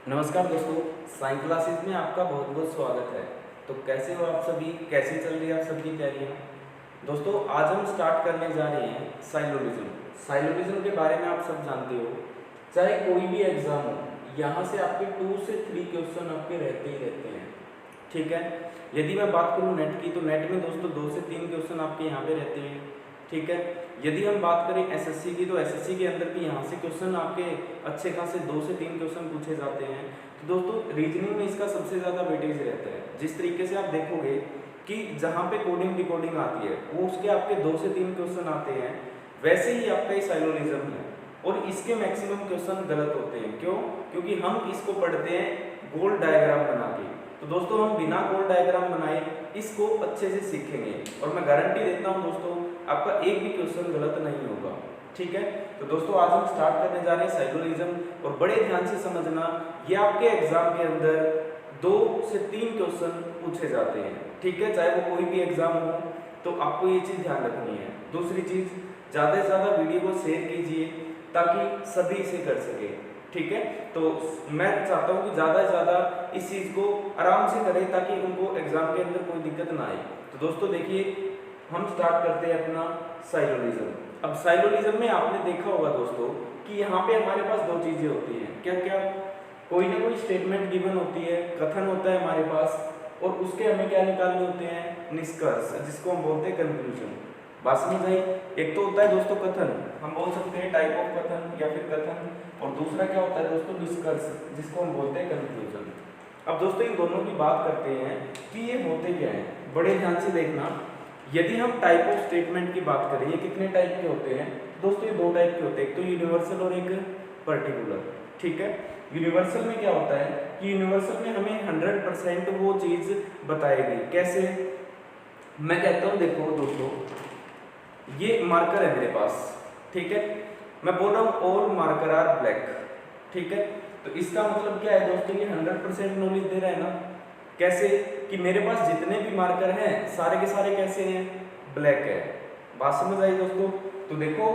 नमस्कार दोस्तों, science classes में आपका बहुत बहुत स्वागत है। तो कैसे हो आप सभी, कैसी चल रही है आप सबकी तैयारियां। दोस्तों आज हम स्टार्ट करने जा रहे हैं साइलोलिज्म। साइलोलिज्म के बारे में आप सब जानते हो, चाहे कोई भी एग्जाम हो, यहाँ से आपके 2 से 3 क्वेश्चन आपके रहते ही रहते हैं। ठीक है, यदि मैं बात करूँ नेट की, तो नेट में दोस्तों 2 से 3 क्वेश्चन आपके यहाँ पे रहते हैं। ठीक है, यदि हम बात करें एसएससी की, तो एसएससी के अंदर भी यहाँ से क्वेश्चन आपके अच्छे खासे 2 से 3 क्वेश्चन पूछे जाते हैं। तो दोस्तों रीजनिंग में इसका सबसे ज़्यादा वेटेज रहता है। जिस तरीके से आप देखोगे कि जहाँ पे कोडिंग डिकोडिंग आती है वो उसके आपके 2 से 3 क्वेश्चन आते हैं, वैसे ही आपका ये साइलोलिज्म है और इसके मैक्सिमम क्वेश्चन गलत होते हैं। क्यों? क्योंकि हम इसको पढ़ते हैं गोल डायग्राम बना के। तो दोस्तों हम बिना गोल डायग्राम बनाए इसको अच्छे से सीखेंगे और मैं गारंटी देता हूँ दोस्तों आपका एक भी क्वेश्चन गलत नहीं होगा। ठीक है, तो दोस्तों आज हम स्टार्ट करने जा रहे हैं साइलोलिज्म और बड़े ध्यान से समझना, ये आपके एग्जाम के अंदर 2 से 3 क्वेश्चन पूछे जाते हैं। ठीक है, चाहे वो कोई भी एग्जाम हो, तो आपको ये चीज़ ध्यान रखनी है। दूसरी चीज़, ज़्यादा से ज़्यादा वीडियो को शेयर कीजिए ताकि सभी इसे कर सके। ठीक है, तो मैं चाहता हूँ कि ज़्यादा से ज़्यादा इस चीज़ को आराम से करें ताकि उनको एग्जाम के अंदर कोई दिक्कत ना आए। तो दोस्तों देखिए, हम स्टार्ट करते हैं अपना साइलोलिज्म। अब साइलोलिज्म में आपने देखा होगा दोस्तों कि यहाँ पे हमारे पास 2 चीज़ें होती हैं। क्या क्या? कोई ना कोई स्टेटमेंट गिवन होती है, कथन होता है हमारे पास, और उसके हमें क्या निकालने होते हैं? निष्कर्ष, जिसको हम बोलते हैं कंक्लूजन। बात समझ आई? एक तो होता है दोस्तों कथन, हम बोल सकते हैं टाइप ऑफ कथन या फिर कथन, और दूसरा क्या होता है दोस्तों? निष्कर्ष, जिसको हम बोलते हैं कंक्लूजन। अब दोस्तों इन दोनों की बात करते हैं कि ये होते क्या हैं। बड़े ध्यान से देखना, यदि हम टाइप ऑफ स्टेटमेंट की बात करें, ये कितने टाइप के होते हैं दोस्तों? ये 2 टाइप के होते हैं, एक तो यूनिवर्सल और एक पर्टिकुलर। ठीक है, यूनिवर्सल में क्या होता है कि यूनिवर्सल में हमें 100% वो चीज बताएगी। कैसे? मैं कहता हूँ देखो दोस्तों, ये मार्कर है मेरे पास। ठीक है, मैं बोल रहा हूँ ऑल मार्कर आर ब्लैक। ठीक है, तो इसका मतलब क्या है दोस्तों? ये 100% नॉलेज दे रहा है ना। कैसे? कि मेरे पास जितने भी मार्कर हैं सारे के सारे कैसे हैं? ब्लैक है। बात समझ आई दोस्तों? तो देखो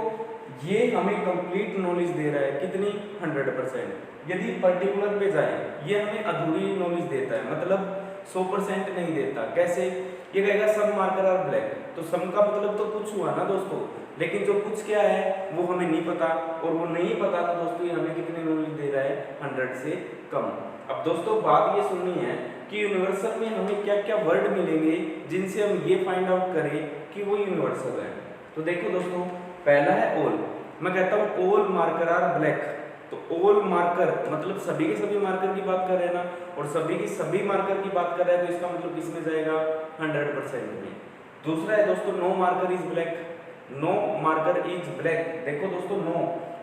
ये हमें कंप्लीट नॉलेज दे रहा है, कितनी? 100%। यदि पर्टिकुलर पे जाए, ये हमें अधूरी नॉलेज देता है, मतलब 100% नहीं देता। कैसे? ये कहेगा सब मार्कर आर ब्लैक, तो सम का मतलब तो कुछ हुआ ना दोस्तों, लेकिन जो कुछ क्या है वो हमें नहीं पता, और वो नहीं पता तो दोस्तों ये हमें कितनी नॉलेज दे रहा है? 100 से कम। अब दोस्तों बात ये सुननी है कि यूनिवर्सल में हमें क्या क्या वर्ड मिलेंगे जिनसे हम ये फाइंड आउट करें कि वो यूनिवर्सल है। तो देखो दोस्तों, पहला है ऑल। मैं कहता हूँ ऑल मार्कर आर ब्लैक, तो ऑल मार्कर मतलब सभी के सभी मार्कर की बात कर रहे हैं ना, और सभी की सभी मार्कर की बात कर रहे हैं, तो इसका मतलब किसमें जाएगा? 100% में। दूसरा है दोस्तों no marker is black, no marker is black. देखो दोस्तों, नो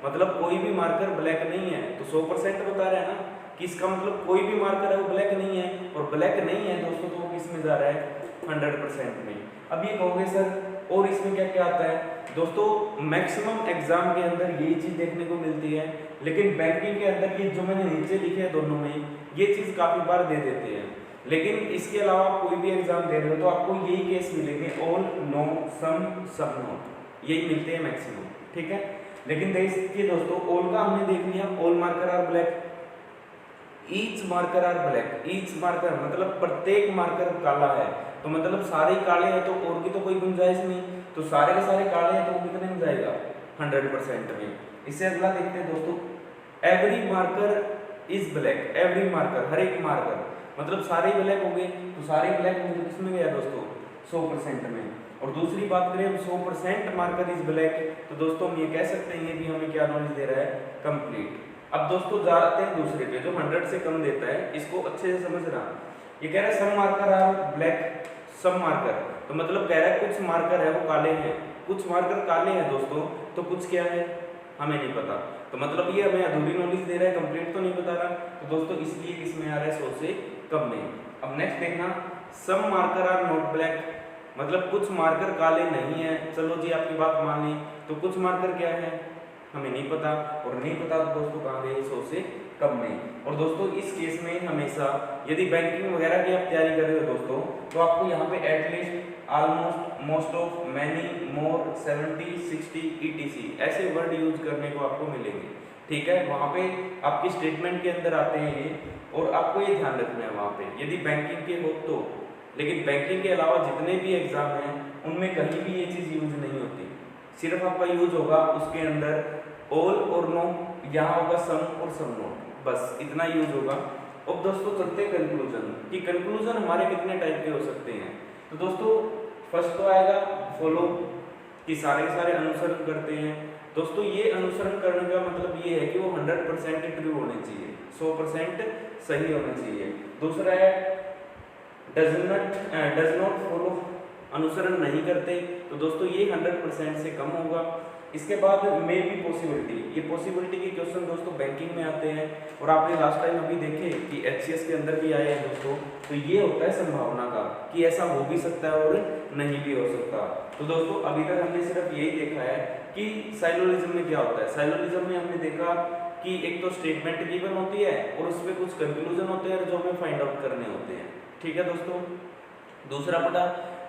मतलब कोई भी मार्कर ब्लैक नहीं है, तो 100% बता रहे हैं ना कि इसका मतलब कोई भी मार्कर है वो ब्लैक नहीं है, और ब्लैक नहीं है दोस्तों तो वो किस में जा रहा है? 100% में। अब ये कहोगे सर और इसमें क्या क्या आता है? दोस्तों मैक्सिमम एग्जाम के अंदर यही चीज देखने को मिलती है, लेकिन बैंकिंग के अंदर ये जो मैंने नीचे लिखे हैं दोनों में, ये चीज काफी बार दे देते हैं। लेकिन इसके अलावा आप कोई भी एग्जाम दे रहे हो तो आपको यही केस मिलेंगे, ऑल, नो, सम, सब नॉट, यही मिलते हैं मैक्सिमम। ठीक है, लेकिन देखिए दोस्तों, ऑल का हमने देख लिया, all marker are black, each marker are black. Each marker मतलब प्रत्येक मार्कर काला है, तो मतलब सारे काले हैं, तो और की तो कोई गुंजाइश नहीं, तो सारे के सारे काले हैं तो वो कितने में जाएगा? 100% में। इससे अगला देखते हैं दोस्तों, every marker is black. Every marker, हर एक मार्कर मतलब सारे ब्लैक हो गए, तो सारे ब्लैक हो गए, किसमें गया दोस्तों? 100% में। और दूसरी बात करें हम 100% मार्कर इज ब्लैक, तो दोस्तों हम ये कह सकते हैं कि हमें क्या नॉलेज दे रहा है? कंप्लीट। अब दोस्तों जाते हैं दूसरे पे, जो 100 से कम देता है, इसको अच्छे से समझना। ये कह रहा है some marker are black, some marker, तो मतलब कह रहा है कुछ मार्कर है वो काले हैं, कुछ मार्कर काले हैं दोस्तों, तो कुछ क्या है हमें नहीं पता, तो मतलब ये हमें अधूरी नॉलेज दे रहा है, कंप्लीट तो नहीं बता रहा, तो दोस्तों इसलिए किसमें आ रहा है? 100 से कम में। अब नेक्स्ट देखना, सम मार्कर आर नॉट ब्लैक, मतलब कुछ मार्कर काले नहीं है। चलो जी आपकी बात मान ली, तो कुछ मार्कर क्या है हमें नहीं पता, और नहीं पता तो दोस्तों कहाँ गए? 100 से कम में। और दोस्तों इस केस में हमेशा यदि बैंकिंग वगैरह की आप तैयारी कर रहे हो दोस्तों, तो आपको यहाँ पे at least, almost, most of, many, more, 70, 60, etc ऐसे वर्ड यूज करने को आपको मिलेंगे। ठीक है, वहाँ पे आपकी स्टेटमेंट के अंदर आते हैं ये, और आपको ये ध्यान रखना है वहाँ पे यदि बैंकिंग के हो तो। लेकिन बैंकिंग के अलावा जितने भी एग्जाम हैं उनमें कहीं भी ये चीज़ यूज नहीं होती, सिर्फ आपका यूज होगा उसके अंदर ऑल और नो, यहाँ होगा सम और सम नोट, बस इतना यूज होगा। अब दोस्तों चलते हैं कंक्लूजन, कि कंक्लूजन हमारे कितने टाइप के हो सकते हैं। तो दोस्तों फर्स्ट तो आएगा फॉलो, कि सारे के सारे अनुसरण करते हैं। दोस्तों ये अनुसरण करने का मतलब ये है कि वो 100% ट्रू होने चाहिए, 100% सही होना चाहिए। दूसरा है डज नॉट फॉलो, अनुसरण नहीं करते, तो दोस्तों ये 100% से कम होगा। इसके बाद मे बी पॉसिबिलिटी, ये पॉसिबिलिटी के क्वेश्चन दोस्तों बैंकिंग में आते हैं, और आपने लास्ट टाइम अभी देखे कि HCS के अंदर भी आए हैं दोस्तों। तो ये होता है संभावना का, कि ऐसा हो भी सकता है और नहीं भी हो सकता। तो दोस्तों अभी तक हमने सिर्फ यही देखा है कि साइलोलिज्म में क्या होता है। साइलोलिज्म में हमने देखा कि एक तो स्टेटमेंट गिवन होती है और उसमें कुछ कंक्लूजन होते हैं जो हमें फाइंड आउट करने होते हैं, ठीक है दोस्तों। दूसरा पढ़ा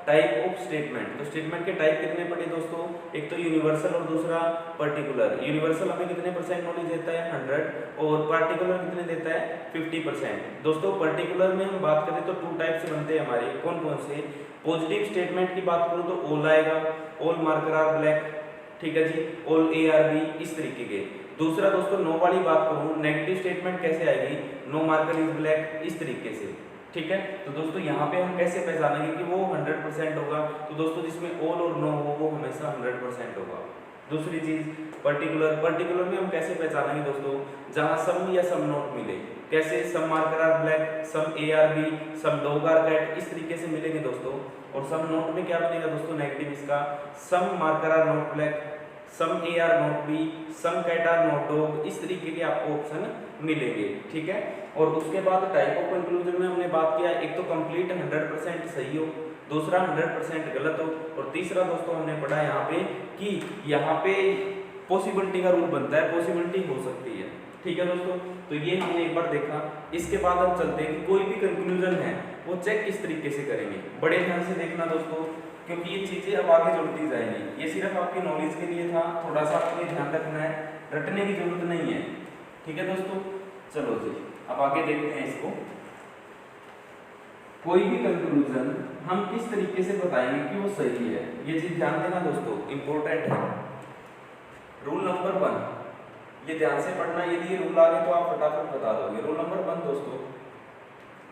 टाइप ऑफ स्टेटमेंट, तो स्टेटमेंट के टाइप कितने पढ़े दोस्तों, एक तो यूनिवर्सल और दूसरा पर्टिकुलर। यूनिवर्सल हमें कितने परसेंट नॉलेज देता है 100, और पर्टिकुलर कितने देता है 50%। दोस्तों पर्टिकुलर में हम बात करें तो 2 टाइप से बनते हैं हमारे, कौन कौन से। पॉजिटिव स्टेटमेंट की बात करूँ तो ऑल आएगा, ऑल मार्कर आर ब्लैक, ठीक है जी, ऑल ARB, इस तरीके के। दूसरा दोस्तों नो वाली बात करूँ, नेगेटिव स्टेटमेंट कैसे आएगी, नो मार्कर इज ब्लैक, इस तरीके से, ठीक है। तो दोस्तों यहाँ पे हम कैसे पहचानेंगे कि वो 100% होगा, तो दोस्तों जिसमें ऑल और नो हो वो हमेशा 100% होगा। दूसरी चीज पर्टिकुलर, पर्टिकुलर में हम कैसे पहचानेंगे दोस्तों, जहाँ सम या सम नोट मिले, कैसे some marker are black, some ARB, some dog are cat, इस तरीके से मिलेंगे दोस्तों। और सम नोट में क्या मिलेगा दोस्तों, नेगेटिव इसका, some marker are not black, some AR not B, some cat are not dog, इस तरीके के आपको ऑप्शन मिलेंगे, ठीक है। और उसके बाद टाइप ऑफ कंक्लूजन में हमने बात किया, एक तो कंप्लीट 100% सही हो, दूसरा 100% गलत हो, और तीसरा दोस्तों हमने पढ़ा यहाँ पे कि यहाँ पे पॉसिबिलिटी का रूल बनता है, पॉसिबिलिटी हो सकती है, ठीक है दोस्तों। तो ये हमने एक बार देखा। इसके बाद हम चलते हैं कि कोई भी कंक्लूजन है वो चेक किस तरीके से करेंगे, बड़े ध्यान से देखना दोस्तों, क्योंकि ये चीजें अब आगे जुड़ती जाएंगी। ये सिर्फ आपकी नॉलेज के लिए था, थोड़ा सा आपको ध्यान रखना है, रटने की जरूरत नहीं है, ठीक है दोस्तों। चलो जी अब आगे देखते हैं इसको। कोई भी कंक्लूजन हम किस तरीके से बताएंगे कि वो सही है, ये चीज ध्यान देना दोस्तों, इंपॉर्टेंट है। रूल नंबर 1, ये ध्यान से पढ़ना, यदि ये रूल आ गए तो आप फटाफट बता दोगे। रूल नंबर 1 दोस्तों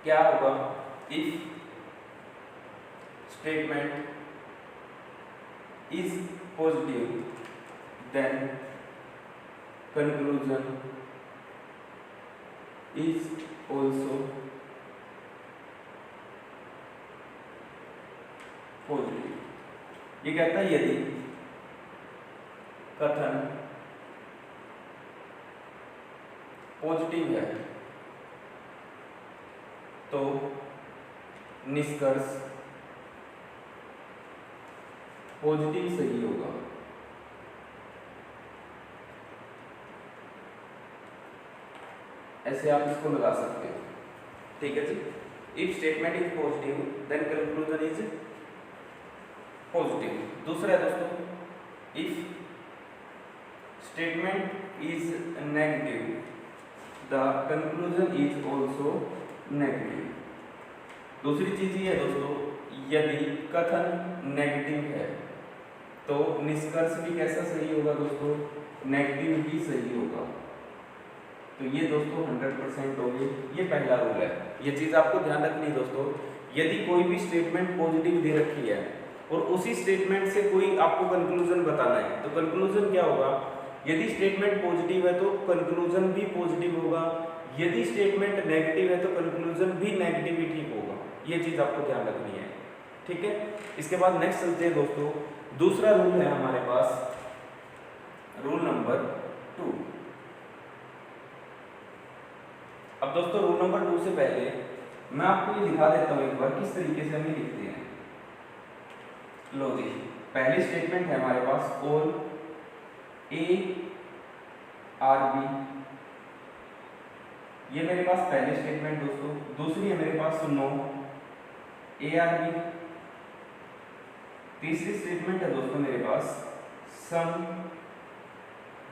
क्या होगा, if statement is positive then conclusion is also positive. ये कहता है यदि कथन पॉजिटिव है तो निष्कर्ष पॉजिटिव सही होगा। ऐसे आप इसको लगा सकते हैं, ठीक है जी। If statement is positive then conclusion is positive. दूसरा है दोस्तों, if statement is negative the conclusion is also negative. दूसरी चीज ये है दोस्तों, यदि कथन नेगेटिव है तो निष्कर्ष भी कैसा सही होगा दोस्तों, नेगेटिव ही सही होगा। तो ये दोस्तों 100% हो गई, ये पहला रूल है, ये चीज आपको ध्यान रखनी है दोस्तों। यदि कोई भी स्टेटमेंट पॉजिटिव दे रखी है और उसी स्टेटमेंट से कोई आपको कंक्लूजन बताना है, तो कंक्लूजन क्या होगा, यदि स्टेटमेंट पॉजिटिव है तो कंक्लूजन भी पॉजिटिव होगा, यदि स्टेटमेंट नेगेटिव है तो कंक्लूजन भी नेगेटिव ही ठीक होगा। ये चीज आपको ध्यान रखनी है, ठीक है। इसके बाद नेक्स्ट चलते हैं दोस्तों, दूसरा रूल है हमारे पास, रूल नंबर 2। अब दोस्तों रूल नंबर 2 से पहले मैं आपको ये दिखा देता हूँ एक बार किस तरीके से हम ये लिखते हैं। लो जी, पहली स्टेटमेंट है हमारे पास ऑल ARB, ये मेरे पास पहली स्टेटमेंट दोस्तों। दूसरी है मेरे पास नो ARB। तीसरी स्टेटमेंट है दोस्तों मेरे पास सम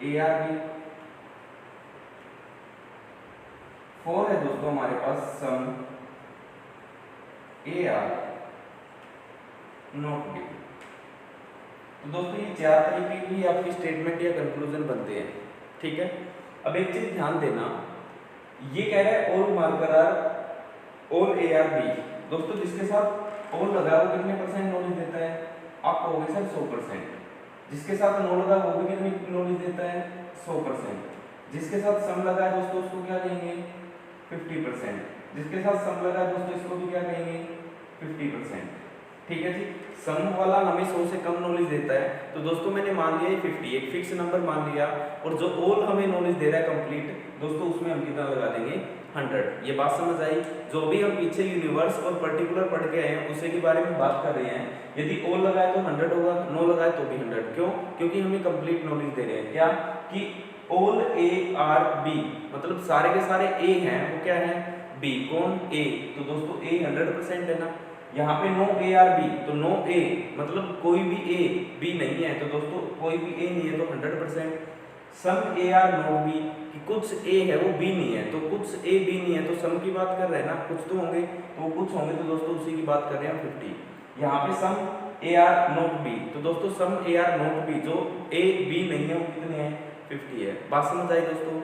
ARB। 4 है दोस्तों हमारे पास सम ए आर नॉट बी। तो दोस्तों ये 4 तरीके की आपकी स्टेटमेंट या कंक्लूजन बनते हैं, ठीक है। अब एक चीज ध्यान देना, ये कह रहा है all marker are all A are B. दोस्तों जिसके साथ ऑल लगा वो कितने परसेंट नॉलेज देता है? आप कहोगे सर 100%। जिसके साथ नो लगा वो भी कितनी नॉलेज देता है? 100%। जिसके साथ सम लगा है दोस्तों उसको क्या कहेंगे? 50%। जिसके साथ सम लगा है दोस्तों इसको भी क्या कहेंगे? 50%। ठीक है जी। सम वाला हमें 100 से कम नॉलेज देता है, तो दोस्तों मैंने मान लिया ये 50, एक फिक्स नंबर मान लिया, और जो ऑल हमें नॉलेज दे रहा है कंप्लीट, दोस्तों उसमें हम कितना लगा देंगे? 100। ये बात समझ आई? जो भी हम पीछे यूनिवर्स और पर्टिकुलर पढ़ के आए हैं उसी के बारे में बात कर रहे हैं। यदि ऑल लगाए तो 100 होगा, नो लगाए तो भी 100। क्यों? क्योंकि हमें कंप्लीट नॉलेज दे रहे हैं। क्या कि ऑल ए आर बी, मतलब सारे के सारे ए हैं, वो क्या है? बी। कौन? ए। तो दोस्तों ए 100% है ना। यहाँ पे नो ए आर बी, तो नो ए मतलब कोई भी ए बी नहीं है, तो दोस्तों कोई भी ए नहीं है तो 100%। सम ए आर नो बी, कि कुछ ए है वो बी नहीं है, तो कुछ ए बी नहीं है तो सम की बात कर रहे हैं ना, कुछ तो होंगे, तो कुछ होंगे, तो दोस्तों उसी की बात कर रहे हैं 50। यहाँ पे सम ए आर नोट बी, तो दोस्तों सम ए आर नोट बी, जो ए बी नहीं है वो कितने हैं? 50 है। बात समझ आई दोस्तों?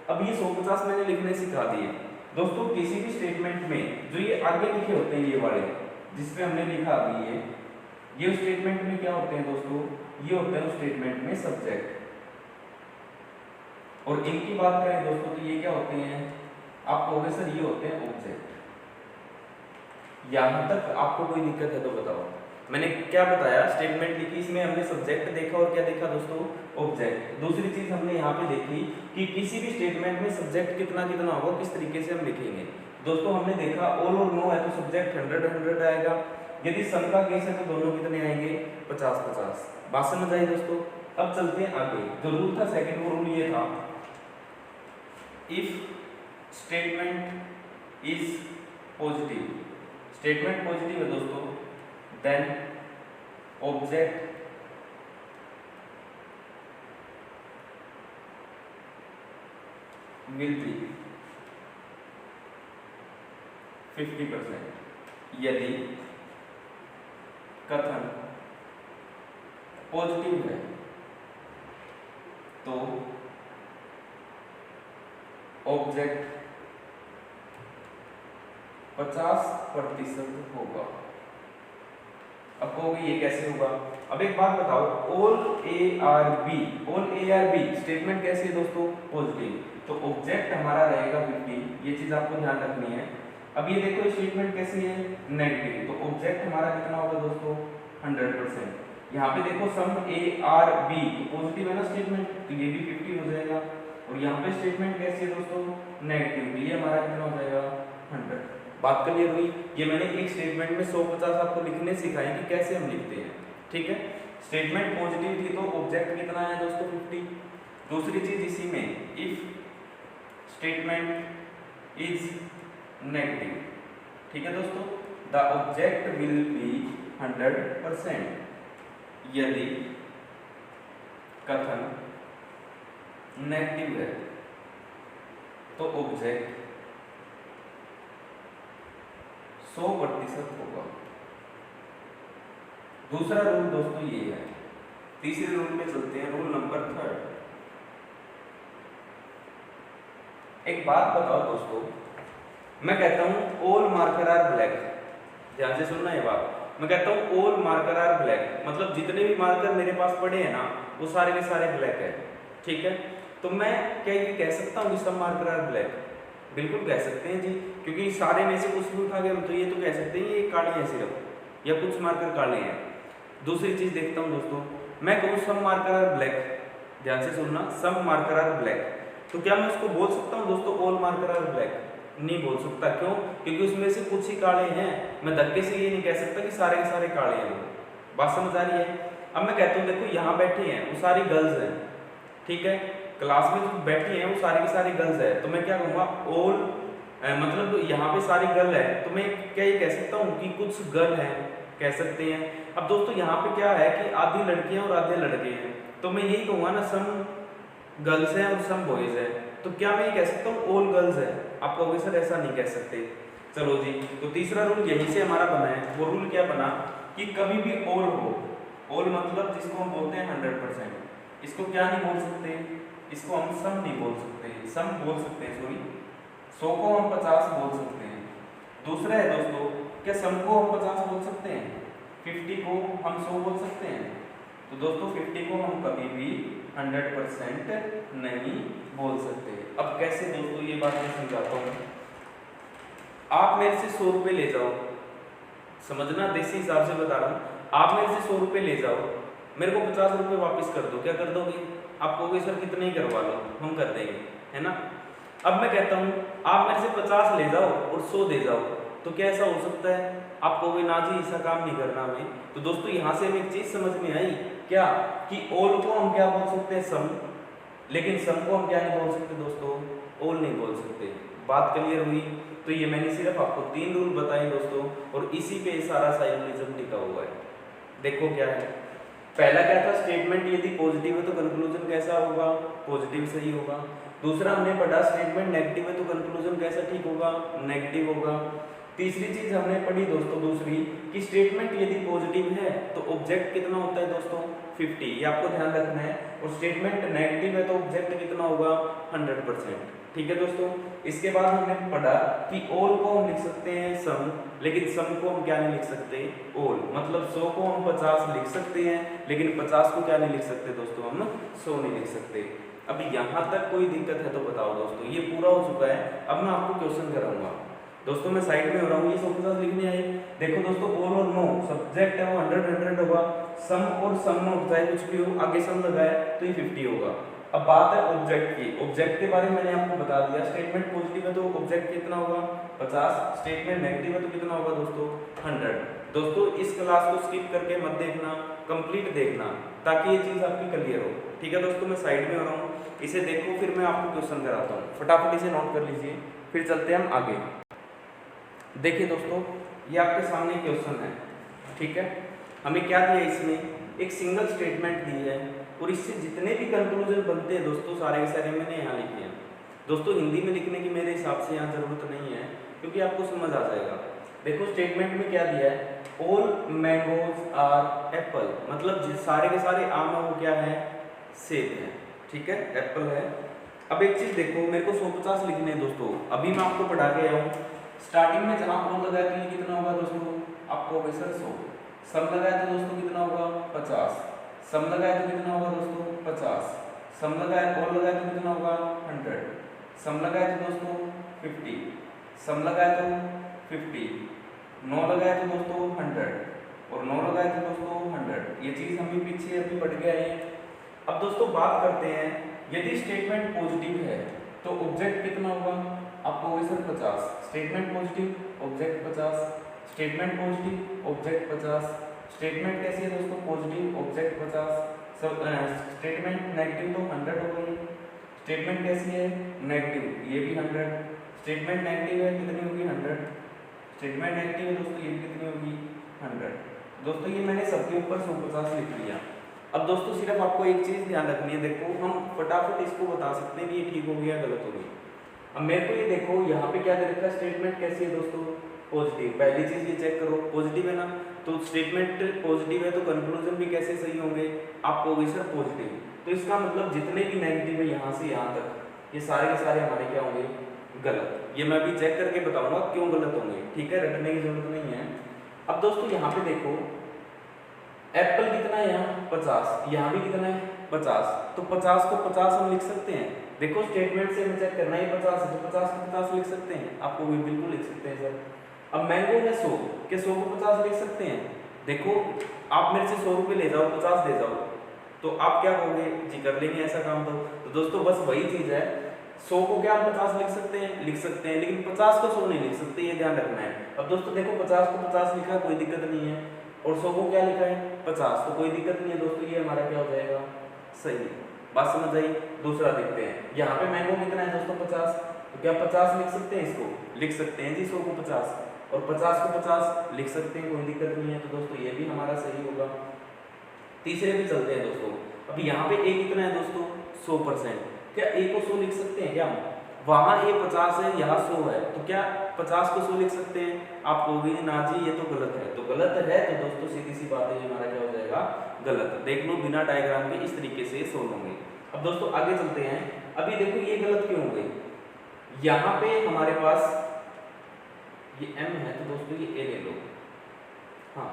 अब ये 150 मैंने लिखने सिखा दिए दोस्तों। किसी भी स्टेटमेंट में जो ये आगे लिखे होते हैं, ये वाले जिसपे हमने लिखा अभी ये स्टेटमेंट में क्या होते हैं दोस्तों? ये होते हैं उस स्टेटमेंट में सब्जेक्ट। और इनकी बात करें दोस्तों तो ये क्या होते हैं? आप कहोगे सर ये होते हैं ऑब्जेक्ट। यहां तक आपको कोई दिक्कत है तो बताओ। मैंने क्या बताया? स्टेटमेंट लिखी, इसमें हमने सब्जेक्ट देखा और क्या देखा दोस्तों? ऑब्जेक्ट। दूसरी चीज हमने यहाँ पे देखी कि किसी भी स्टेटमेंट में सब्जेक्ट कितना कितना होगा, किस तरीके से हम लिखेंगे। दोस्तों हमने देखा ऑल और नो है तो सब्जेक्ट 100 आएगा। यदि सम का केस है तो दोनों कितने आएंगे? 50-50। बात समझ आई दोस्तों? अब चलते हैं आगे। जो रूल था सेकंड, वो रूल ये था, if statement is positive, statement positive है दोस्तों, देन ऑब्जेक्ट विल बी 50%। यदि कथन पॉजिटिव है तो ऑब्जेक्ट 50% होगा। अब कहोगे ये कैसे होगा? अब एक बात बताओ, all A are B, all A are B statement कैसी है दोस्तों? पॉजिटिव, तो ऑब्जेक्ट हमारा रहेगा 50। ये चीज आपको ध्यान रखनी है। अब ये देखो स्टेटमेंट कैसी है? नेगेटिव, तो ऑब्जेक्ट हमारा कितना होगा दोस्तों? 100%। यहाँ पे देखो सम ए आर बी, तो पॉजिटिव है ना स्टेटमेंट, तो ये भी 50 हो जाएगा। और यहाँ पे स्टेटमेंट कैसी है दोस्तों? नेगेटिव, तो ये हमारा कितना हो जाएगा? 100। बात क्लियर हुई? ये मैंने एक स्टेटमेंट में 100-50 आपको लिखने सिखाए कि कैसे हम लिखते हैं, ठीक है। स्टेटमेंट पॉजिटिव थी तो ऑब्जेक्ट कितना है दोस्तों? 50। दूसरी चीज इसी में, इफ स्टेटमेंट इज नेगेटिव, ठीक है दोस्तों, द ऑब्जेक्ट विल बी 100%। यदि कथन नेगेटिव है तो ऑब्जेक्ट 100% होगा। दूसरा रूल दोस्तों ये है। तीसरे रूल पे चलते हैं, रूल नंबर 3। एक बात बताओ दोस्तों, मैं कहता हूं ऑल मार्कर आर ब्लैक, ध्यान से सुनना ये बात। मैं कहता हूं ऑल मार्कर आर ब्लैक, मतलब जितने भी मार्कर मेरे पास पड़े हैं ना वो सारे के सारे ब्लैक है, ठीक है। तो मैं क्या ये कह सकता हूँ कि सब मार्कर आर ब्लैक? बिल्कुल कह सकते हैं जी, क्योंकि सारे में से कुछ भी उठा के हम तो ये तो कह सकते हैं ये काली है सिर्फ, या कुछ मार्कर काले हैं। दूसरी चीज देखता हूँ दोस्तों, मैं कहूँ सब मार्कर आर ब्लैक, ध्यान से सुनना, सब मार्कर आर ब्लैक, तो क्या मैं उसको बोल सकता हूँ दोस्तों ऑल मार्कर आर ब्लैक? नहीं बोल सकता। क्यों? क्योंकि उसमें से कुछ ही काले हैं। मैं धक्के से ये नहीं कह सकता कि सारे के सारे काले हैं। बात समझ आ रही है? अब मैं कहता हूँ देखो यहाँ बैठे हैं वो सारी गर्ल्स हैं, ठीक है, क्लास में जो बैठी हैं वो सारी की सारी गर्ल्स है, तो मैं क्या कहूँगा ऑल, मतलब यहाँ पे सारी गर्ल है, तो मैं क्या ये कह सकता हूँ कि कुछ गर्ल हैं, कह सकते हैं। अब दोस्तों यहाँ पे क्या है कि आधी लड़कियां और आधे लड़के हैं, तो मैं यही कहूँगा ना सम गर्ल्स हैं और सम बॉयज है। तो क्या मैं ये कह सकता हूँ ऑल गर्ल्स है? आप कहोगे सर ऐसा नहीं कह सकते। चलो जी, तो तीसरा रूल यहीं से हमारा बना है। वो रूल क्या बना कि कभी भी ऑल हो, ऑल मतलब जिसको हम बोलते हैं 100%, इसको क्या नहीं बोल सकते, इसको हम सम नहीं बोल सकते, सम बोल सकते हैं सॉरी, 100 को हम 50 बोल सकते हैं। दूसरा है दोस्तों, क्या सम को हम 50 बोल सकते हैं, 50 को हम 100 बोल सकते हैं? तो दोस्तों 50 को हम कभी भी 100% नहीं बोल सकते। अब कैसे दोस्तों, ये बात मैं समझाता हूँ। आप मेरे से 100 रुपये ले जाओ, समझना देसी हिसाब से बता रहा हूँ, आप मेरे से 100 रुपये ले जाओ, मेरे को 50 रुपये वापस कर दो, क्या कर दोगे? आप कहोगे सर कितने ही करवा लो, हम कर देंगे, है ना। अब मैं कहता हूँ आप मेरे से 50 ले जाओ और 100 दे जाओ, तो क्या ऐसा हो सकता है? आप कहोगे ना जी ऐसा काम नहीं करना हमें। तो दोस्तों यहाँ से हमें एक चीज़ समझ में आई क्या, कि ऑल को हम क्या बोल सकते हैं, सम, लेकिन सम को हम क्या नहीं बोल सकते दोस्तों, ऑल नहीं बोल सकते। बात क्लियर हुई? तो ये मैंने सिर्फ आपको 3 रूल बताए दोस्तों, और इसी पे सारा साइलोनिज्म टिका हुआ है। देखो क्या है, पहला क्या था, स्टेटमेंट यदि पॉजिटिव है तो कंक्लूजन कैसा होगा, पॉजिटिव सही होगा। दूसरा हमने पढ़ा स्टेटमेंट नेगेटिव है तो कंक्लूजन कैसा ठीक होगा, नेगेटिव होगा। तीसरी चीज हमने पढ़ी दोस्तों दूसरी, कि स्टेटमेंट यदि पॉजिटिव है तो ऑब्जेक्ट कितना होता है दोस्तों, 50, ये आपको ध्यान रखना है। और स्टेटमेंट नेगेटिव है तो ऑब्जेक्ट कितना होगा, 100%। ठीक है दोस्तों। इसके बाद हमने पढ़ा कि ऑल को हम लिख सकते हैं सम, लेकिन सम को हम क्या नहीं लिख सकते, ऑल। मतलब 100 को हम 50 लिख सकते हैं, लेकिन 50 को क्या नहीं लिख सकते दोस्तों, हम 100 नहीं लिख सकते। अभी यहाँ तक कोई दिक्कत है तो बताओ दोस्तों, ये पूरा हो चुका है। अब मैं आपको क्वेश्चन कराऊंगा दोस्तों, मैं साइड में हो रहा हूँ, ये 100 लिखने आए। देखो दोस्तों, ऑल और नो सब्जेक्ट है वो 100 होगा, सम और सम नो चाहे कुछ भी हो, आगे सम लगाए तो ये 50 होगा। अब बात है ऑब्जेक्ट की, ऑब्जेक्ट के बारे में मैंने आपको बता दिया। स्टेटमेंट पॉजिटिव है तो ऑब्जेक्ट कितना होगा, 50। स्टेटमेंट नेगेटिव है तो कितना होगा दोस्तों, 100। दोस्तों इस क्लास को स्किप करके मत देखना, कंप्लीट देखना, ताकि ये चीज़ आपकी क्लियर हो। ठीक है दोस्तों, मैं साइड में हो रहा हूँ, इसे देखो, फिर मैं आपको क्वेश्चन कराता हूँ। फटाफट इसे नोट कर लीजिए, फिर चलते हैं हम आगे। देखिए दोस्तों, ये आपके सामने क्वेश्चन है, ठीक है। हमें क्या दिया, इसमें एक सिंगल स्टेटमेंट दी है, और इससे जितने भी कंक्लूजन बनते हैं दोस्तों, सारे के सारे मैंने यहाँ लिखे हैं। दोस्तों हिंदी में लिखने की मेरे हिसाब से यहाँ जरूरत नहीं है, क्योंकि आपको समझ आ जाएगा। देखो स्टेटमेंट में क्या दिया है, ऑल मैंगोज आर एप्पल, मतलब सारे के सारे आम है वो क्या है, सेब है, ठीक है, एप्पल है। अब एक चीज देखो, मेरे को 150 लिखने हैं दोस्तों, अभी मैं आपको पढ़ा के आया हूँ। स्टार्टिंग में जहाँ ऑल लगाया तो ये कितना होगा दोस्तों, आपको सर 100। सम लगाया तो दोस्तों कितना होगा, 50। सम लगाया तो कितना होगा दोस्तों, 50। सम लगाया, ऑल लगाया तो कितना होगा, 100। सम लगाया तो दोस्तों 50। सम लगाया तो 50। नो लगाया तो दोस्तों 100, और नो लगाया तो दोस्तों 100। ये चीज़ हम भी पीछे अभी पढ़ के आए हैं। अब दोस्तों बात करते हैं, यदि स्टेटमेंट पॉजिटिव है तो ऑब्जेक्ट कितना होगा, आपको sir 50। Statement positive object 50, statement positive object 50। Statement कैसी है दोस्तों, पॉजिटिव ऑब्जेक्ट 50। स्टेटमेंट नेगेटिव तो 100 हो गई। स्टेटमेंट कैसी है, नेगेटिव, ये भी 100। स्टेटमेंट नेगेटिव है, कितनी होगी, 100। स्टेटमेंट नेगेटिव है दोस्तों, ये भी कितनी होगी, 100। दोस्तों ये मैंने सबके ऊपर 150 लिख लिया। अब दोस्तों सिर्फ आपको एक चीज़ ध्यान रखनी है, देखो हम फटाफट इसको बता सकते हैं कि ये ठीक हो गया गलत हो गई। अब मेरे को ये देखो, यहाँ पे क्या दे रखा है, स्टेटमेंट कैसी है दोस्तों, पॉजिटिव। पहली चीज़ ये चेक करो, पॉजिटिव है ना, तो स्टेटमेंट पॉजिटिव है तो कंक्लूजन भी कैसे सही होंगे, आपको होगी सर पॉजिटिव। तो इसका मतलब जितने भी नेगेटिव है यहाँ से यहाँ तक, ये सारे के सारे हमारे क्या होंगे, गलत। ये मैं अभी चेक करके बताऊंगा क्यों गलत होंगे, ठीक है, रटने की जरूरत नहीं है। अब दोस्तों यहाँ पे देखो, एप्पल कितना है यहाँ, 50, यहाँ भी कितना है, 50। तो 50 को 50 हम लिख सकते हैं। देखो स्टेटमेंट से हमें चेक करना है 50 है, तो 50 को 50 लिख सकते हैं, आपको भी बिल्कुल लिख सकते हैं सर। अब मैंगो है 100, क्या 100 को 50 लिख सकते हैं? देखो आप मेरे से 100 रुपये ले जाओ, 50 दे जाओ, तो आप क्या कहोगे, जी कर लेंगे ऐसा काम। तो दोस्तों बस वही चीज़ है, 100 को क्या 50 लिख सकते हैं, लिख सकते हैं, लेकिन 50 को 100 नहीं लिख सकते, ये ध्यान रखना है। अब दोस्तों देखो 50 को 50 लिखा, कोई दिक्कत नहीं है, और 100 को क्या लिखा है, 50, तो कोई दिक्कत नहीं है दोस्तों, ये हमारा क्या हो जाएगा, सही। बात समझ आई। दूसरा देखते हैं, यहाँ पे मैंगो कितना है दोस्तों, 50, तो क्या 50 लिख सकते हैं, इसको लिख सकते हैं जी, 100 को 50, और 50 को 50 लिख सकते हैं, कोई दिक्कत नहीं है। तो दोस्तों ये भी हमारा सही होगा। तीसरे भी चलते हैं दोस्तों। अभी यहाँ पे ए कितना है दोस्तों, 100%, क्या a को 100 लिख सकते हैं क्या हम? वहां a 50 है, यहाँ 100 है, तो क्या 50 को 100 लिख सकते हैं? आप कहोगे ना जी ये तो गलत है, तो गलत है तो दोस्तों सीधी सी बात है, ये हमारा क्या हो जाएगा? गलत। देख लो बिना डायग्राम के इस तरीके से सोल्व होंगे। अब दोस्तों आगे चलते हैं। अभी देखो ये गलत क्यों हो गई? यहाँ पे हमारे पास ये m है, तो दोस्तों ये a ले लो। हाँ,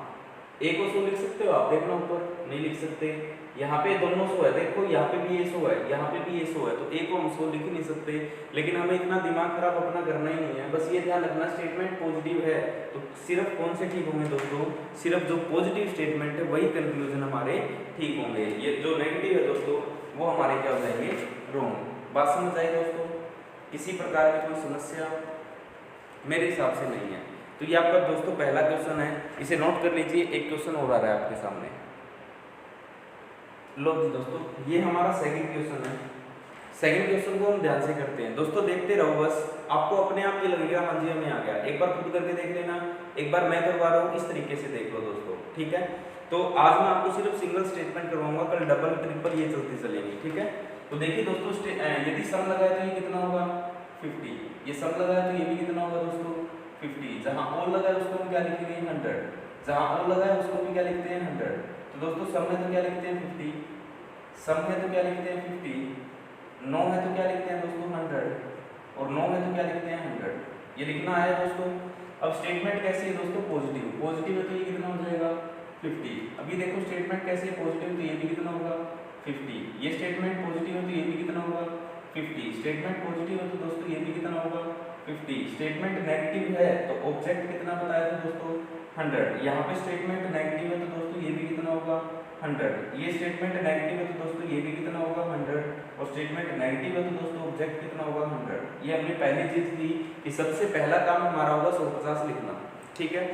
a को 100 लिख सकते हो आप, देखना ऊपर, नहीं लिख सकते। यहाँ पे दोनों 100 है, देखो यहाँ पे भी ये 100 है, यहाँ पे भी ये 100 है, तो a को हम 100 लिख ही नहीं सकते। लेकिन हमें इतना दिमाग खराब अपना करना ही नहीं है, बस ये ध्यान रखना स्टेटमेंट पॉजिटिव है तो सिर्फ कौन से ठीक होंगे दोस्तों? सिर्फ जो पॉजिटिव स्टेटमेंट है वही कंक्लूजन हमारे ठीक होंगे। ये जो नेगेटिव है दोस्तों वो हमारे क्या हो जाएंगे? रॉन्ग। बात समझ आई दोस्तों? किसी प्रकार की कोई समस्या मेरे हिसाब से नहीं है। तो ये आपका दोस्तों पहला क्वेश्चन है, इसे नोट कर लीजिए। एक क्वेश्चन और आ रहा है आपके सामने। लो जी दोस्तों, ये हमारा सेकंड क्वेश्चन है। सेकंड क्वेश्चन को हम ध्यान से करते हैं दोस्तों, देखते रहो बस, आपको अपने आप ये लगेगा हाँ जी हमें आ गया। एक बार खुद करके देख लेना, एक बार मैं करवा रहा हूँ, इस तरीके से देख लो दोस्तों, ठीक है। तो आज मैं आपको सिर्फ सिंगल स्टेटमेंट करवाऊंगा, कल डबल ट्रिपल ये चलती चलेगी, ठीक है। तो देखिए दोस्तों, यदि सम लगाए तो ये कितना होगा? 50। ये सम लगाए तो ये भी कितना होगा दोस्तों? 50। जहां और लगाए उसको हम क्या लिखेंगे? 100। जहां और लगाए उसको भी क्या लिखते हैं? 100। तो दोस्तों सम है तो क्या लिखते हैं? 50। सम है तो क्या लिखते हैं? 50। 9 है तो क्या लिखते हैं दोस्तों? 100। और 9 है तो क्या लिखते हैं? 100। ये लिखना आया दोस्तों। अब स्टेटमेंट कैसी है दोस्तों? पॉजिटिव। पॉजिटिव है तो ये कितना हो जाएगा? 50। अभी देखो स्टेटमेंट कैसे है? पॉजिटिव, तो ये भी कितना होगा? 50। ये स्टेटमेंट पॉजिटिव है तो ये भी कितना होगा? 50। स्टेटमेंट पॉजिटिव है तो दोस्तों ये भी कितना होगा? 50। स्टेटमेंट नेगेटिव है तो ऑब्जेक्ट कितना बताया था दोस्तों? 100। यहाँ पे स्टेटमेंट नेगेटिव है तो दोस्तों ये भी कितना होगा? 100। ये स्टेटमेंट नेगेटिव है तो दोस्तों ये भी कितना होगा? 100। और स्टेटमेंट नेगेटिव है तो दोस्तों ऑब्जेक्ट कितना होगा? 100। ये हमने पहली चीज की कि सबसे पहला काम हमारा होगा 150 लिखना, ठीक है।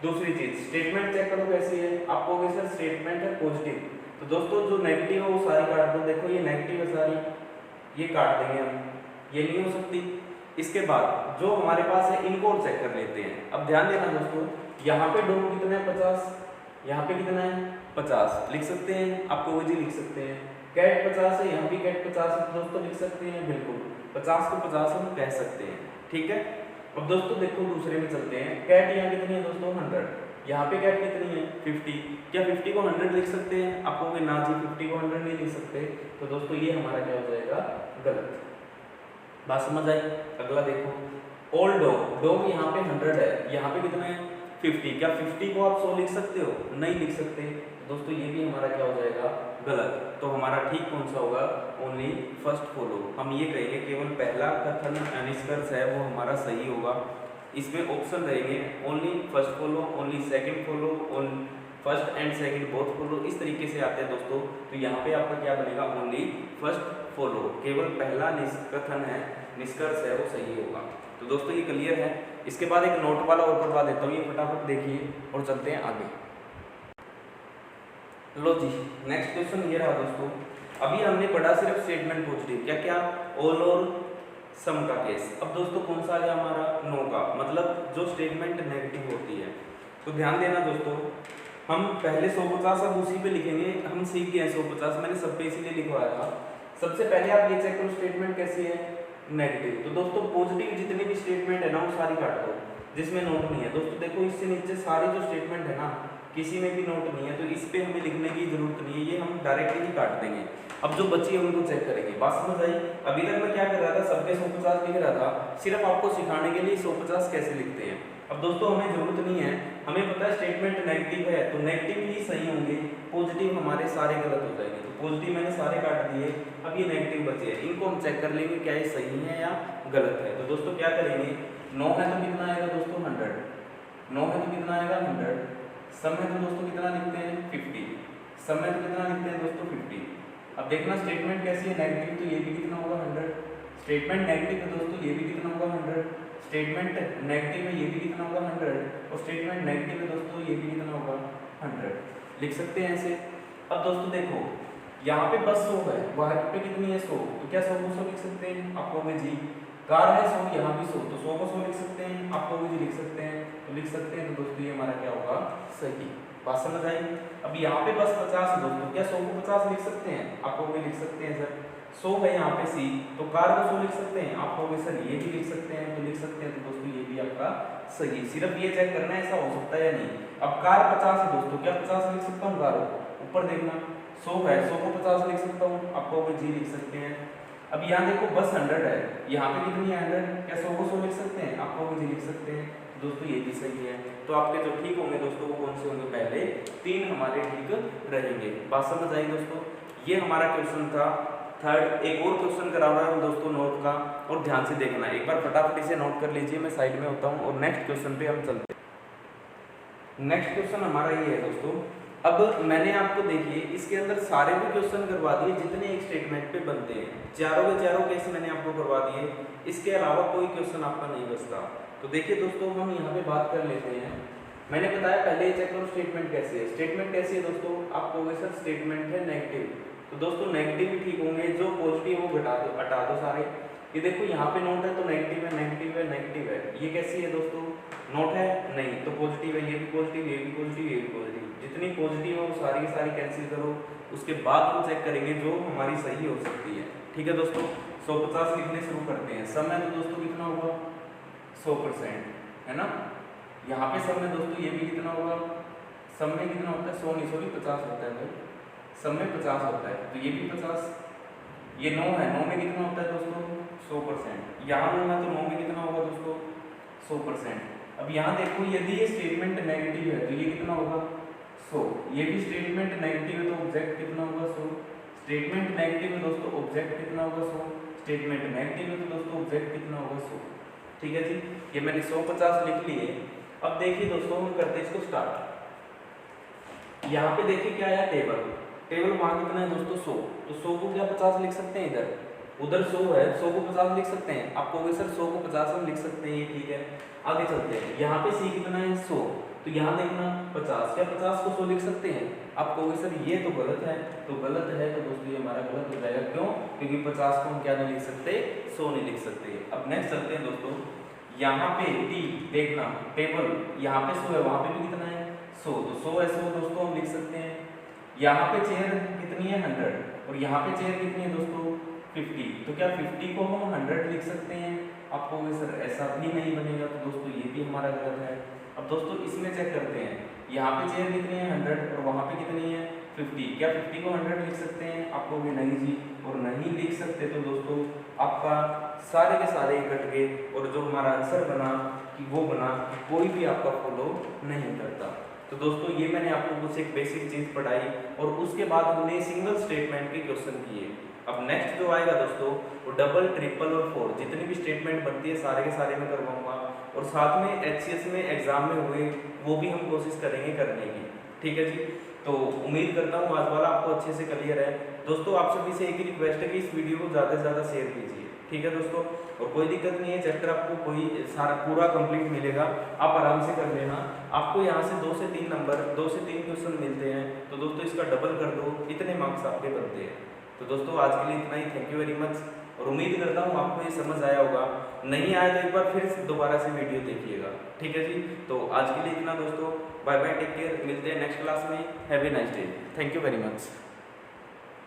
दूसरी चीज, स्टेटमेंट चेक करो कैसी है। आप कहोगे सर स्टेटमेंट है पॉजिटिव, तो दोस्तों जो नेगेटिव है वो सारी काट दो। देखो ये नेगेटिव है सारी, ये काट देंगे हम, ये नहीं हो सकती। इसके बाद जो हमारे पास है इनको और चेक कर लेते हैं। अब ध्यान देना दोस्तों, यहाँ पे डॉग कितना है? 50। यहाँ पे कितना है? 50। लिख सकते हैं, आपको वो जी लिख सकते हैं। कैट 50 है, यहाँ भी कैट 50 है, तो दोस्तों लिख सकते हैं बिल्कुल। 50 को 50 हम कह सकते हैं, ठीक है। अब दोस्तों देखो दूसरे में चलते हैं। कैट यहाँ कितनी है दोस्तों? 100। यहाँ पे कैट कितनी है? 50। क्या 50 को 100 लिख सकते हैं? आप कहोगे ना जी 50 को 100 नहीं लिख सकते, तो दोस्तों ये हमारा क्या हो जाएगा? गलत। बात समझ आई? अगला देखो, ओल्ड डॉग। डॉग यहाँ पे 100 है, यहाँ पे कितना है? 50। क्या 50 को आप 100 लिख सकते हो? नहीं लिख सकते, तो दोस्तों ये भी हमारा क्या हो जाएगा? गलत। तो हमारा ठीक कौन सा होगा? Only first follow. हम ये कहेंगे केवल पहला कथन निष्कर्ष है वो हमारा सही होगा। इसमें ऑप्शन रहेंगे only first follow, only second follow, only first and second both follow, इस तरीके से आते हैं दोस्तों। तो यहाँ पे आपका क्या बनेगा? ओनली फर्स्ट फॉलो, केवल पहला कथन है निष्कर्ष है वो सही होगा। तो दोस्तों ये क्लियर है। इसके बाद एक नोट वाला और करवा देता हूँ, ये फटाफट देखिए और चलते हैं आगे। लो जी, नेक्स्ट क्वेश्चन ये रहा दोस्तों। अभी हमने पढ़ा सिर्फ स्टेटमेंट पॉजिटिव, क्या क्या? ऑल और सम का केस। अब दोस्तों कौन सा आ गया हमारा? नो का, मतलब जो स्टेटमेंट नेगेटिव होती है। तो ध्यान देना दोस्तों, हम पहले 150 अब उसी पे लिखेंगे, हम सीख गए 150, मैंने सब पे इसीलिए लिखवाया था। सबसे पहले आप ये चेक करो स्टेटमेंट कैसी है? नेगेटिव। तो दोस्तों पॉजिटिव जितने भी स्टेटमेंट है ना वो सारी काट दो जिसमें नोट नहीं है। दोस्तों देखो इससे नीचे सारे जो स्टेटमेंट है ना किसी में भी नोट नहीं है, तो इस पे हमें लिखने की जरूरत नहीं है, ये हम डायरेक्टली ही काट देंगे। अब जो बची है उनको चेक करेंगे। बात समझ आई? अभी तक मैं क्या कर रहा था? सबके 150 लिख रहा था, सिर्फ आपको सिखाने के लिए 150 कैसे लिखते हैं। अब दोस्तों हमें जरूरत नहीं है, हमें पता है स्टेटमेंट नेगेटिव है तो नेगेटिव ही सही होंगे, पॉजिटिव हमारे सारे गलत हो जाएंगे। तो पॉजिटिव मैंने सारे काट दिए, अब ये नेगेटिव बचे हैं, इनको हम चेक कर लेंगे क्या ये सही है या गलत है। तो दोस्तों क्या करेंगे? 9 है तो कितना आएगा दोस्तों? 100। 9 है तो कितना आएगा? 100। सम है तो दोस्तों कितना लिखते हैं? 50। सम है तो कितना लिखते हैं दोस्तों? 50। अब देखना स्टेटमेंट कैसी है? नेगेटिव, तो ये भी कितना होगा? 100। स्टेटमेंट नेगेटिव है दोस्तों, ये भी कितना होगा? 100। स्टेटमेंट नेगेटिव है, ये भी कितना होगा? 100। और स्टेटमेंट नेगेटिव है दोस्तों, ये भी कितना होगा? 100। लिख सकते हैं ऐसे। अब दोस्तों देखो यहाँ पे बस 100 है, वहाँ पे कितनी है? 100। तो क्या 100 को 100 लिख सकते हैं? आप कहोगे जी। कार है 100, यहाँ भी 100, तो 100 को 100 लिख सकते हैं? आप कहोगे जी लिख सकते हैं, तो लिख सकते हैं। तो दोस्तों ये हमारा क्या होगा? सही। बात समझ आई? अब यहाँ पे बस 50 है दोस्तों, क्या 100 को 50 लिख सकते हैं? आप कहोगे लिख सकते हैं सर। 100 है यहाँ पे सी, तो कार को 100 लिख सकते हैं। आप कहोगे सर ये भी लिख सकते हैं, तो लिख सकते हैं। तो दोस्तों ये भी आपका सही है। सिर्फ ये चेक करना है ऐसा हो सकता है या नहीं। अब कार 50 है दोस्तों, क्या 50 लिख सकता हूँ कार को? ऊपर देखना 100 है, 100 को 50 लिख सकता हूँ। आप कहोगे जी लिख सकते हैं। अब यहाँ देखो बस 100 है, यहाँ पे कितनी है 100, क्या 100 को 100 लिख सकते हैं? आप कहोगे जी लिख सकते हैं। दोस्तों ये भी सही है। तो आपके जो ठीक होंगे दोस्तों वो कौन से होंगे? पहले 3 हमारे ठीक रहेंगे। बात समझ आई दोस्तों? ये हमारा क्वेश्चन था थर्ड। एक और क्वेश्चन करा रहा हूँ दोस्तों नोट का, और ध्यान से देखना, एक बार फटाफट इसे नोट कर लीजिए, मैं साइड में होता हूँ और नेक्स्ट क्वेश्चन पे हम चलते हैं। नेक्स्ट क्वेश्चन हमारा ये है दोस्तों। अब मैंने आपको देखिए इसके अंदर सारे भी क्वेश्चन करवा दिए जितने एक स्टेटमेंट पे बनते हैं, चारों के चारों केस मैंने आपको करवा दिए। इसके अलावा कोई क्वेश्चन आपका नहीं बचता। तो देखिए दोस्तों हम यहाँ पे बात कर लेते हैं। मैंने बताया पहले ही चेक करो स्टेटमेंट कैसे है। स्टेटमेंट कैसी है दोस्तों? आप कहोगे सर स्टेटमेंट है नेगेटिव, तो दोस्तों नेगेटिव ही ठीक होंगे, जो पॉजिटिव वो हटा दो सारे। ये देखो यहाँ पे नोट है तो नेगेटिव है, नेगेटिव है, नेगेटिव है। ये कैसी है दोस्तों? नोट है नहीं तो पॉजिटिव है, ये भी पॉजिटिव, ये भी पॉजिटिव, ये भी पॉजिटिव। जितनी पॉजिटिव है वो सारी की सारी कैंसिल करो, उसके बाद हम चेक करेंगे जो हमारी सही हो सकती है। ठीक है दोस्तों, 150 लिखने शुरू करते हैं। सम है तो दोस्तों कितना होगा? 100% है ना। यहाँ पे सम में दोस्तों ये भी कितना होगा? सम में कितना होता है? 100 नहीं सॉरी 50 होता है भाई, सम में 50 होता है, तो ये भी 50। ये 9 है, 9 में कितना होता है दोस्तों? 100%। यहाँ 9 है तो 9 में कितना होगा दोस्तों? 100%। अब यहाँ देखो यदि ये स्टेटमेंट नेगेटिव है तो ये कितना होगा? 100। ये भी स्टेटमेंट नेगेटिव है तो ऑब्जेक्ट कितना होगा? 100। स्टेटमेंट नेगेटिव है दोस्तों, ऑब्जेक्ट कितना होगा? 100। स्टेटमेंट नेगेटिव है तो दोस्तों ऑब्जेक्ट कितना होगा? 100। ठीक है जी, ये मैंने 150 लिख लिए। अब देखिए दोस्तों हम करते हैं इसको स्टार्ट। यहाँ पे देखिए क्या है? टेबल। टेबल वहाँ कितना है दोस्तों? 100। तो 100 को क्या 50 लिख सकते हैं? इधर उधर 100 है, 100 को 50 लिख सकते हैं। आप कहोगे सर 100 को 50 हम लिख सकते हैं, ये ठीक है। आगे चलते हैं। यहाँ पे सी कितना है? 100, तो यहाँ देखना 50, क्या 50 को 100 लिख सकते हैं? आप कहोगे सर ये तो गलत है, तो गलत है तो दोस्तों ये हमारा गलत हो जाएगा। क्यों? क्योंकि 50 को हम क्या नहीं लिख सकते? 100 नहीं लिख सकते। अब नेक्स्ट चलते हैं दोस्तों। यहाँ पे टी देखना, टेबल यहाँ पे 100 है, वहाँ पे भी कितना है? 100, तो 100 है 100 दोस्तों हम लिख सकते हैं। यहाँ पे चेयर कितनी है? 100, और यहाँ पे चेयर कितनी है दोस्तों? 50, तो क्या 50 को हम 100 लिख सकते हैं? आप कहोगे सर ऐसा भी नहीं बनेगा, तो दोस्तों ये भी हमारा गलत है। अब दोस्तों इसमें चेक करते हैं। यहाँ पे चेयर कितनी है? 100, और वहाँ पे कितनी है? 50, क्या 50 को 100 लिख सकते हैं? आप कहोगे नहीं जी, और नहीं लिख सकते तो दोस्तों आपका सारे के सारे कट गए, और जो हमारा आंसर बना कि वो बना कि कोई भी आपका फॉलो नहीं करता। तो दोस्तों ये मैंने आपको कुछ एक बेसिक चीज़ पढ़ाई, और उसके बाद हमने सिंगल स्टेटमेंट के क्वेश्चन किए। अब नेक्स्ट जो आएगा दोस्तों वो डबल, ट्रिपल और 4 जितनी भी स्टेटमेंट बनती है सारे के सारे मैं करवाऊंगा, और साथ में HCS में एग्जाम में हुए वो भी हम कोशिश करेंगे करने की। ठीक है जी, तो उम्मीद करता हूँ आज वाला आपको अच्छे से क्लियर है। दोस्तों आप सभी से एक ही रिक्वेस्ट है कि इस वीडियो को ज़्यादा से ज़्यादा शेयर कीजिए। ठीक है दोस्तों, और कोई दिक्कत नहीं है, चैप्टर आपको कोई सारा पूरा कंप्लीट मिलेगा, आप आराम से कर लेना। आपको यहाँ से 2 से 3 नंबर, 2 से 3 क्वेश्चन मिलते हैं, तो दोस्तों इसका डबल कर दो, इतने मार्क्स आपके बनते हैं। तो दोस्तों आज के लिए इतना ही। थैंक यू वेरी मच, और उम्मीद करता हूँ आपको ये समझ आया होगा। नहीं आया तो एक बार फिर से दोबारा से वीडियो देखिएगा। ठीक है जी, तो आज के लिए इतना दोस्तों। बाय बाय, टेक केयर, मिलते हैं नेक्स्ट क्लास में। Have a nice day. Thank you very much.